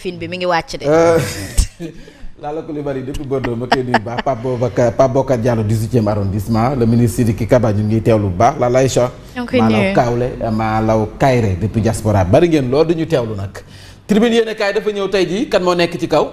film bi mi ngi wàcc de. Lalla Coulibaly depuis Bordeaux ma koy nuyu bu baax Pape Bokar Diallo 18e arrondissement le ministre Sidiki Kaba ñu ngi teewlu bu baax la Aïcha Malaw Kaawle Malaw Kayre depuis diaspora bari ngeen loolu dañu teewlu nag. tribune yéen kaay dafa ñëw tey jii kan moo nekk ci kaw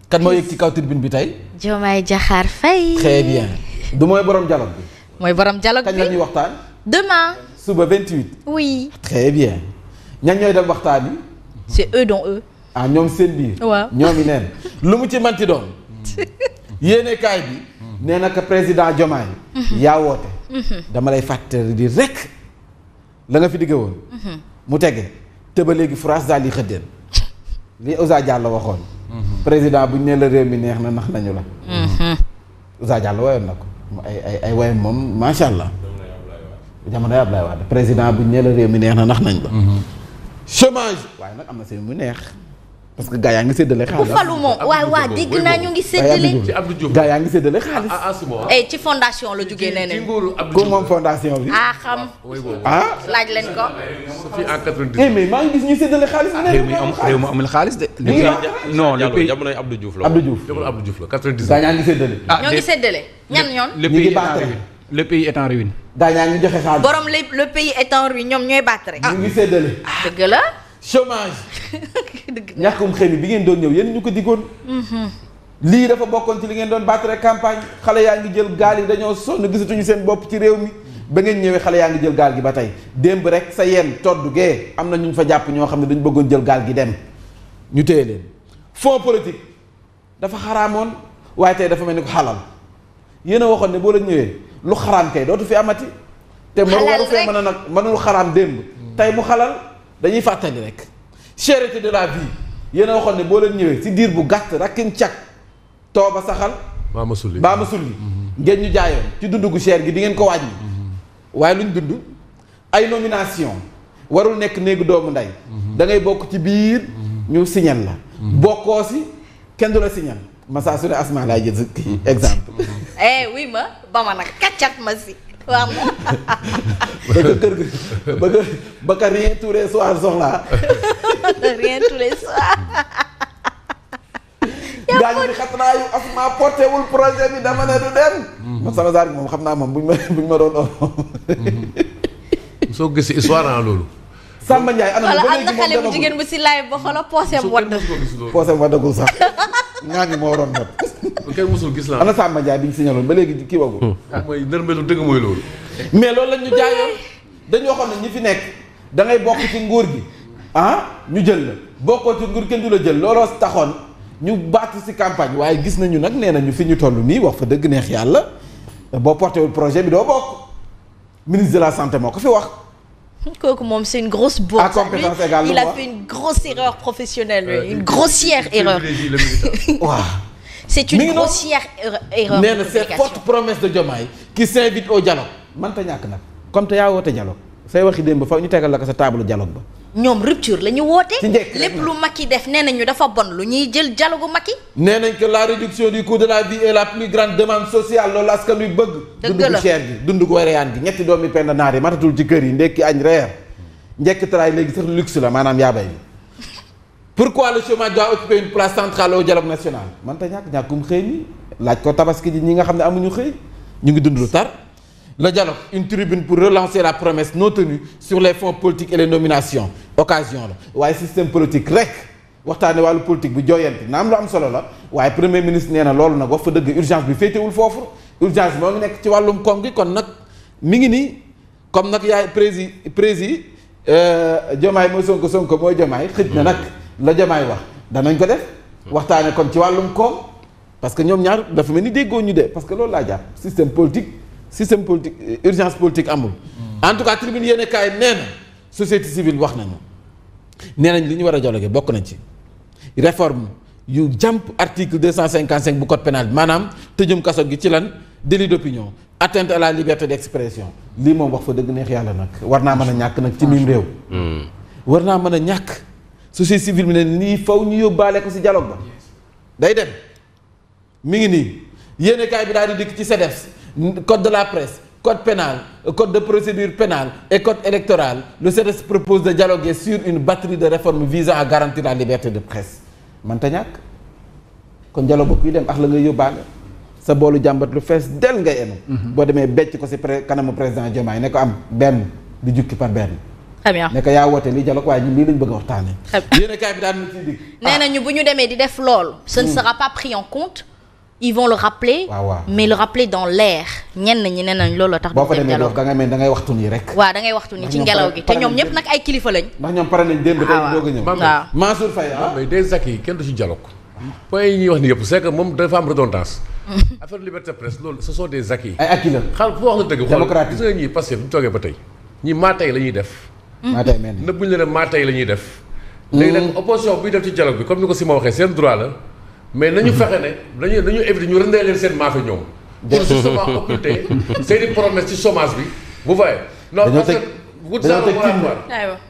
kan moo yëg ci kaw tribune bi tey. Diomaye Diakhar Faye. très bien du mooy borom dialogue bi. mooy borom dialogue bi kañ la ñuy waxtaan. demain. suba 28. oui. très bien ñan ñooy dem waxtaan yi. c'est eux dont eux. ah ñoom seen biir. waaw ñoom i neen lu mu ci manti doon. yéene kaay bi. nee na que président Diomaye. yaa woote. dama lay fàttali di rek la nga fi digge woon. mu tege te ba léegi France daal di xëddeen li Ousa Diallo waxoon. président bu ñu nee la réew mi neex na nax nañu la. Ousa Diallo woyoon na ko ay woyam moom macha allah. jamonoy Ablaye Wade président bu ñu nee la réew mi neex na nax nañ la. chômage waaye nag am na seen mu neex. parce que gaa yaa ngi séddale xaalis. bu falu moom waa dégg naa ñu ngi séddale. ci Abdou Diouf gaa yaa ngi séddale xaalis. ci fondation la jógee nee nañu. ku moom fondation bi. xam. laaj leen ko. fii en 90. mais maa ngi gis ñuy séddale xaalis. réew mi amul xaalis de. non le pays jamonoy Abdou Diouf la. Abdou Diouf jamono Abdou Diouf la 90. gaa ñaa ngi séddale. ñoo ngi séddale ñan ñoon. le pays est en ruine. gaa ñaa ngi joxe xaalis. borom le pays est en ruine ñoom ñooy battre rek. ñu ngi séddale. dëgg la. chômage. dëgg la ñàkkum xëy bi ngeen doon ñëw yéen ñu ko diggoon. lii dafa bokkoon ci li ngeen doon battre campagne xale yaa ngi jël gaal yi dañoo sonn gisatuñu seen bopp ci réew mi ba ngeen ñëwee xale yaa ngi jël gaal gi ba tey démb rek sa yenn toddu gee am na ñu fa jàpp ñoo xam ne dañu bëggoon jël gaal gi dem ñu téye leen. fonds politique dafa xaraamoon waaye tey dafa mel ni ko xalal yéen a waxoon ne boo la ñëwee lu xaraam kay dootu fi amati. te mënu waru fee mën a nag mënul xaraam démb tey mu xalal dañuy fàttali rek. cherté de la vie yéen a waxoon ne boo leen ñëwee si diir bu gàtt rakkin cag tooba saxal baa ma sulli ngeen ñu jaayoon ci dund gu cher gi di ngeen ko wàññi waaye luñ dund ay nomination warul nekk néegu doomu ndey da ngay bokk ci biir ñu signal la bokkoo si kenn du la signal masa su ne asma laay jël si exemple oui ma ba ma nag kaccat ma si waaw bëgg kër gi bëgg rien tous les soirs soxlaa rien tous les soirs. gaa ñi xat naa yu asma porté wul projet bi dama ne du dem. man sama zaar gi moom xam naa moom buñ ma doon. soo gisee histoire en loolu. Samba Ndiaye anam ba léegi am na xale bu jigéen bu si laay ba xoolal poosem wadd. poosem waddagul sax ngaa ñi moo waroon nag. kenn mosul gis la ana Samba Ndiaye bi ñu signaloon ba léegi kii wagul. mooy nërmelu dëgg mooy loolu. mais loolu lañ ñu jaayoon dañu waxoon ne ñi fi nekk da ngay bokk ci nguur gi ñu jël la bokkoo ci nguur kenn du la jël looloo taxoon ñu baatu ci campagne waaye gis nañu nag nee nañu fi ñu toll nii wax fa dëgg neex yàlla boo porté wul projet bi doo bokk ministre de la santé moo ko fi wax. kooku moom c'est une grosse bourde. à compétence égale il a fait une grosse erreur professionnelle une grossière erreur. waaw. c'est une grossière erreur. nee na cette forte promesse de Diomaye qui s'invite au dialogue mënta ñàkk nag comme te yaa woote dialogue say waxi démb fa ñu tegal la ko sa table dialogue ba. ñoom rupture la ñu woote. ci njëkk lépp lu Macky def nee nañu dafa bon lu ñuy jël dialogue Macky. nee nañ que la réduction du coût de la vie est la plus grande demande sociale loolu askan wi bëgg. dëgg la dund gu cher gi dund gu wareyaan gi ñetti doomi penda naar yi matatul ci kër yi ndekki añ reer njëkk taraay léegi sax luxe la maanaam yaa bay bi. pourquoi le chômage doit occuper une place centrale au dialogue national man ta ñàkkum xëy mi laaj ko tabaski ji ñi nga xam ne amuñu xëy ñu ngi dund lu tar. Le dialogue, une tribune pour relancer la promesse non tenue sur les fonds politiques et les nominations occasion la waaye système politique rek waxtaane wàllu politique bi jooyanti naam lu am solo la waaye premier ministre nee na loolu nag wax fa dëgg urgence bi féetewul foofu urgence moo ngi nekk ci wàllum koom gi kon nag mi ngi nii comme nag yaay prési Diomaye mooy Sonko mooy Diomaye xëj na nag la Diomaye wax danañ ko def waxtaane kon ci wàllum koom parce que ñoom ñaar dafa mel ni déggoo ñu de parce que loolu laa jàpp système politique urgence politique amul. en tout cas tribune yéen kaay nee na société civile wax nañu nee nañ li ñu war a dialoguer bokk nañ ci réforme yu jàmp article 255 bu code pénal bi maanaam tëjum kaso gi ci lan délit d'opinion atteinte à la liberté d'expression lii moom wax fa dëgg neex yàlla nag war naa mën a ñàkk nag ci mim réew. war naa mën a ñàkk société civile bi ne nii faw ñu yóbbaale ko ci dialogue ba day dem mi ngi nii yéen kaay bi daal di dikk ci CDEPS. code de la presse code pénal, code de procédure pénale et code électoral, le CDS propose de dialoguer sur une batterie de réformes visant à garantir la liberté de presse mënta ñàkk kon dialogue ba kuy dem ak la nga yóbbaale sa boolu jàmbat lu fees del ngay enu boo demee becc ko si kanamu président Diomaye ne ko am benn di jukki par benn. très bien ne ko yaa woote lii dialogue waaye ñun lii lañ bëgg a waxtaanee. yéen kaay bi daan na ciy dig. nee nañu bu ñu demee di def lool. ce ne sera pas pris en compte. ils vont le rappeler. mais le rappeler dans l'air. ñenn ñi nee nañ loolu tax. boo fa demee da ngay mel da ngay waxtu nii rek. waaw da ngay waxtu nii ci ngelaw gi te ñoom ñëpp nag ay kilifa lañ. ndax ñoom pare nañ démb tey doog a ñëw. waaw Mansour Faye mais des acquis kenn du ci dialogue. point yi ñuy wax ni yëpp c'est que moom dafa am redondance. affaire liberté de presse loolu ce sont des acquis. ay acquis la xal fu wax la dëgg. démocratique xool gis nga ñii passé bu ñu toogee ba tey. ñii maa tey la ñuy def. maa tey mel nëbbuñu leen maa tey la ñuy def. léegi nag opposition buy def ci dialogue bi comme ni ko Simon waxee seen droit la. mais nañu fexe ne nañu éviter ñu rendee leen seen maafe ñoom. pour justement occulter seen i promesse ci chômage bi. vous voyez. non parce que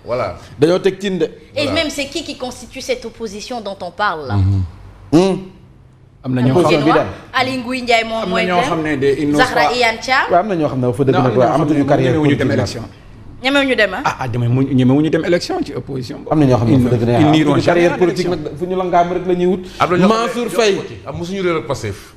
voilà. dañoo teg cin de. et même c'est qui constitue cette opposition dont on parle là. am na ñoo xam ne Aly Ngouille Ndiaye moom mooy. am na ñoo xam ne de Zahra Iyane Thiam. waaw am na ñoo xam ne fa dëgg nag waaw amatuñu carrière ñemewuñu dem élection. ñemewuñu dem ah. ñemewuñu dem élection ci opposition. am na ñoo xam ne fa dëgg ne amatuñu carrière politique nag fu ñu langaam rek la ñuy wut. Mansour Faye am mosuñu réer ak Pastef.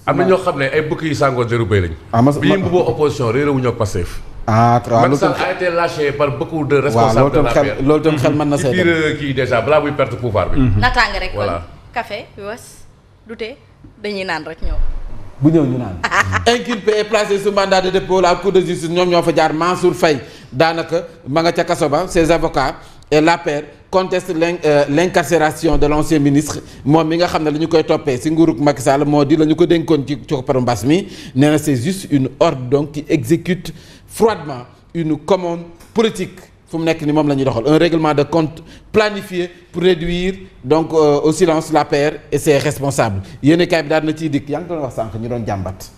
am na ñoo xam ne ay bëkk yi sàngoo deru béy lañ. bi ñu mbubboo opposition réeréwuñu ak Pastef. Macky Sall a été lâché par beaucoup de responsables de l'APR. loolu tam xel mën na ci biir kii déjà balaa muy perte pouvoir bi. naataange rek voilà café was dute dañuy naan rek ñëw. bu ñëw ñu naan. inculpé et placé sous mandat de dépôt la cour de justice ñoom ñoo fa jaar Mansour Faye daanaka ma nga ca kaso ba ses avocats et l'APR contestent l'incarcération de l'ancien ministre moom mi nga xam ne li ñu koy toppee si nguurug Macky Sall moo di la ñu ko dénkoon ci copparu mbas mi nee na c'est juste une ordre donc qui exécute froidement une commande politique fu mu nekk ni moom la ñuy doxal un règlement de compte planifié pour réduire donc au silence l'APR et ses responsables yéen kaay bi daal na ciy dikk yaa ngi doon wax sànq ñu doon jàmbat.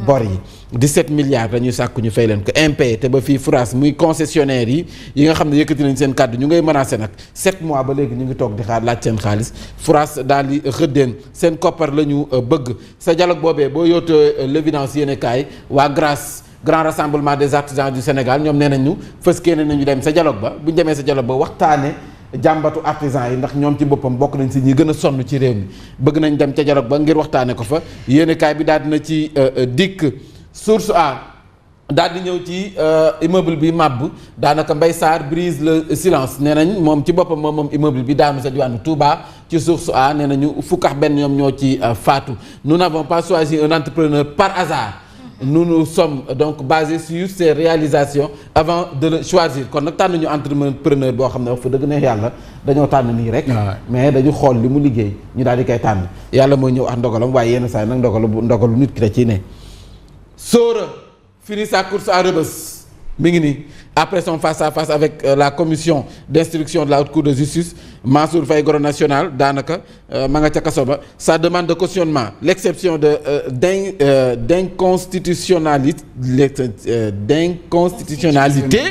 bor yi 17 milliards dañuy sàkku ñu fay leen ko impayé te ba fii France muy concessionnaire yi nga xam ne yëkkati nañ seen kàddu ñu ngay menacé nag 7 mois ba léegi ñu ngi toog di xaar laaj seen xaalis France daal di xëddeen seen koppar la ñu bëgg sa dialogue boobee boo yootoo l'évidence yéen kaay waa grâce grand rassemblement des artisans du Sénégal ñoom nee nañu fës kee nañu dem sa dialogue ba bu ñu demee sa dialogue ba waxtaane jàmbatu artisans yi ndax ñoom ci boppam bokk nañ si ñi gën a sonn ci réew mi bëgg nañ dem ca dialogue ba ngir waxtaane ko fa yéenekaay bi daal dina ci dikk source a daal di ñëw ci immeuble bi màbb daanaka Mbaye Sarr brise le silence nee nañ moom ci boppam moom immeuble bi daanu sa diwaanu Touba ci source a nee nañu fukk ak benn ñoom ñoo ci faatu nous n'avons pas choisi un entrepreneur par hasard. Nous sommes donc basés sur ses réalisations avant de le choisir kon nag tànn ñu entrepreneur boo xam ne wax fa dëgg ne yàlla dañoo tànn nii rek. mais dañu xool li mu liggéey ñu daal di koy tànn yàlla mooy ñëw ak ndogalam waaye yenn saa yi nag ndogalu nit ki da ciy ne. Sora finit sa course à Rebeuss mi ngi nii après son face à face avec la commission d'instruction de la haute cour de justice Mansour Faye goro national daanaka ma nga ca kaso ba sa demande de cautionnement l'exception d'inconstitutionnalité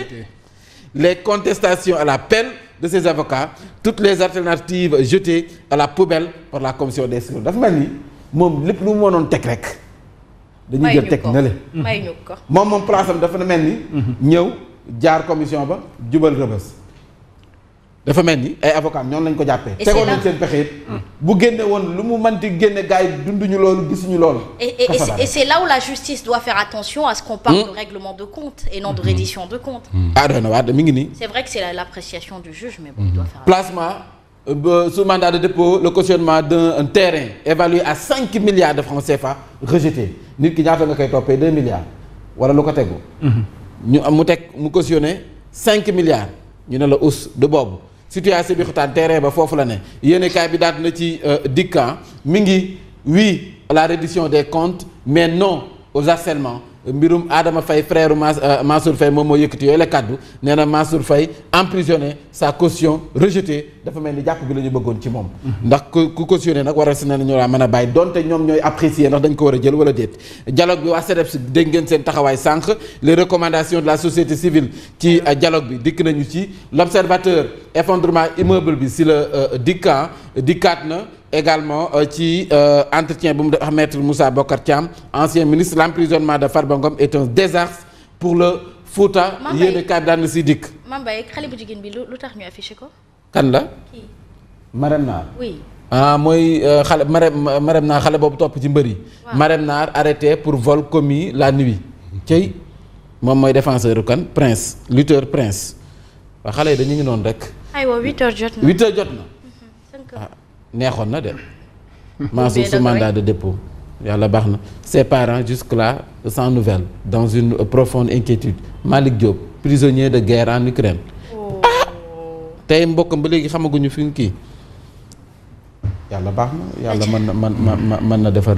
les contestations à la peine de ses avocats toutes les alternatives jetées à la poubelle par la commission d'instruction dafa mel ni moom lépp lu mu mënoon teg rek dañuy jël teg na le moom place am dafa mel ni ñëw jaar commission ba jubal Rebeuss dafa mel ni ay avocat ñoom lañ ko jàppee tegoon nañ seen pexe it bu génne woon lu mu manti génne gars yi dunduñu loolu gisuñu loolu et c'est là où la justice doit faire attention à ce qu'on parle de règlement de compte et non de reddition de compte doy na waar mi ngi nii c'est vrai que c'est l'appréciation du juge mais bon il doit faire placement sous mandat de dépôt le cautionnement d'un terrain évalué à 5 milliards de francs CFA rejeté nit ki ñaata nga koy toppee 2 milliards wala lu ko tegu ñu am mu teg mu cautionné 5 milliards ñu ne la us de boobu situation bi xutaan terrain ba foofu la ne yéenekaay bi daal na ci dikkan mi ngi oui à la reddition des comptes mais non aux harcèlements mbirum Adama Faye frère Mansour Faye moom moo yëkkati yooyu la kaddu nee na Mansour Faye emprisonné sa caution rejetée dafa mel ni jàpp bi la ñu bëggoon ci moom ndax ku cautionné nag waral si ne ñu laa mën a bàyyi donte ñoom ñooy apprécier ndax dañ ko war a jël wala déet dialogue bi waa CDEPS dégg ngeen seen taxawaay sànq les recommandations de la société civile ci dialogue bi dikk nañu ci l'observateur effondrement immeuble bi si la dikkaat na également ci entretien bu mu def Maître Moussa Bocar Thiam ancien ministre l'emprisonnement de Farba Ngom est un désastre pour le Fouta yéene carte d'identité si dikk. Mambay xale bu jigéen bi lu tax ñu affiché ko. kan la. kii Marème Naar. oui. mooy xale Marème Naar xale boobu topp ci mbër yi. waaw Marème Naar arrêté pour vol commis la nuit. cey moom mooy défenseur kan Prince lutteur Prince waaw xale yi dañu ngi noonu rek. aywa 8h jot na. 8h jot na. neexoon na de. Mansour sous mandat de dépôt. yàlla baax na ses parents jusque-là sans nouvelles dans une profonde inquiétude Malick Diop prisonnier de guerre en Ukraine. tey mbokkam ba léegi xamaguñu fi kii. yàlla baax na yàlla mën na defar.